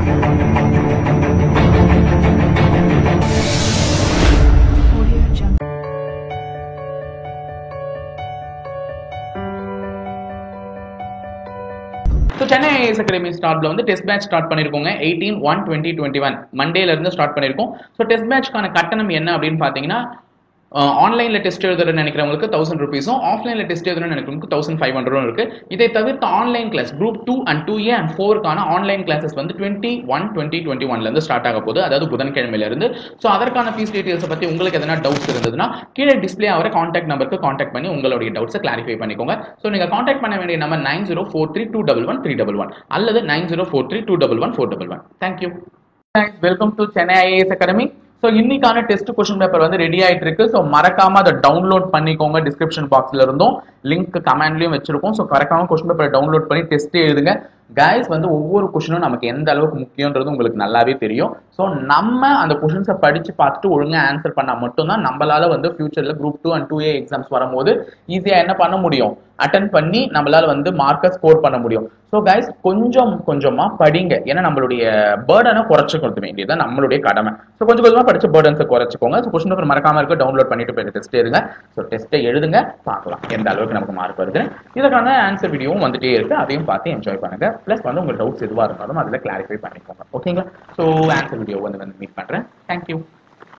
So Chennai IAS Academy startல வந்து test batch start பண்ணிருக்கோங்க 18/1/2021 மண்டேல இருந்து ஸ்டார்ட் பண்ணிருக்கோம். ஸோ டெஸ்ட் பேட்ச்க்கான கட்டணம் என்ன அப்படின்னு பாத்தீங்கன்னா ஆன்லைன்ல டெஸ்ட் எழுதுறதுன்னு நினைக்கிறவங்களுக்கு 1000 ரூபீஸும் ஆஃப்லைன்ல டெஸ்ட் எழுதுறதுன்னு நினைக்கிறவங்களுக்கு 1500 இருக்கு. இதை தவிர்த்து online class group 2 and 2A and 4க்கான ஆன்லைன் கிளாஸஸ் வந்து 21/2021 இருந்து ஸ்டார்ட் ஆக போகுது, அதாவது புதன்கிழமையில இருந்து. ஸோ அதற்கான ஃபீஸ் டீடைல்ஸ் பத்தி உங்களுக்கு எதனா டவுட்ஸ் இருந்ததுன்னா கீழே டிஸ்பிளே ஆகிற கான்டாக்ட் நம்பருக்கு கான்டாக்ட் பண்ணி உங்களுடைய டவுட்ஸை கிளாரிஃபை பண்ணிக்கோங்க. ஸோ நீங்க கான்டாக்ட் பண்ண வேண்டிய நம்பர் 9043211311 அல்லது 9043211411. Thank you. Welcome to Chennai IAS academy. So இன்னைக்கான டெஸ்ட் கொஸ்டின் பேப்பர் வந்து ரெடி ஆயிட்டு இருக்கு. ஸோ மறக்காம அதை டவுன்லோட் பண்ணிக்கோங்க. டிஸ்கிரிப்ஷன் பாக்ஸ்ல இருந்தும் லிங்க் கமெண்ட்லயும் வச்சிருக்கோம். ஸோ கரெக்டான கொஸ்டின் பேப்பரை டவுன்லோட் பண்ணி டெஸ்ட் எழுதுங்க. கைஸ் வந்து ஒவ்வொரு கொஸ்டினும் நமக்கு எந்த அளவுக்கு முக்கியன்றது உங்களுக்கு நல்லாவே தெரியும். ஸோ நம்ம அந்த கொஸ்டின்ஸை படிச்சு பார்த்துட்டு ஒழுங்கா ஆன்சர் பண்ணா மட்டும்தான் நம்மளால வந்து ஃபியூச்சர்ல குரூப் 2 and 2A எக்ஸாம்ஸ் வரும்போது ஈஸியா என்ன பண்ண முடியும், அட்டன் பண்ணி நம்மளால வந்து மார்க்கை ஸ்கோர் பண்ண முடியும். ஸோ கைஸ் கொஞ்சம் கொஞ்சமா படிங்க. ஏன்னா நம்மளுடைய பேர்டனை குறைச்சிக்கிறது வேண்டியதான் நம்மளுடைய கடமை. ஸோ கொஞ்சம் கொஞ்சமா படிச்ச பேர்டன்ஸை குறைச்சிக்கோங்க. ஸோ கொஸ்டின் பேப்பர் மறக்காம இருக்க டவுன்லோட் பண்ணிட்டு போய் டெஸ்ட் எழுதுங்க. ஸோ டெஸ்ட்டை எழுதுங்க, பார்க்கலாம் எந்த அளவுக்கு நமக்கு மார்க் வருது. இதுக்கான ஆன்சர் வீடியோவும் வந்துட்டே இருக்கு, அதையும் பார்த்து என்ஜாய் பண்ணுங்க. பிளஸ் வந்து உங்க டவுட்ஸ் எதுவாக இருந்தாலும் அதில் கிளாரிஃபை பண்ணிக்கோங்க. ஓகேங்களா? ஸோ ஆன்சர் வீடியோ வந்து மீட் பண்றேன். தேங்க்யூ.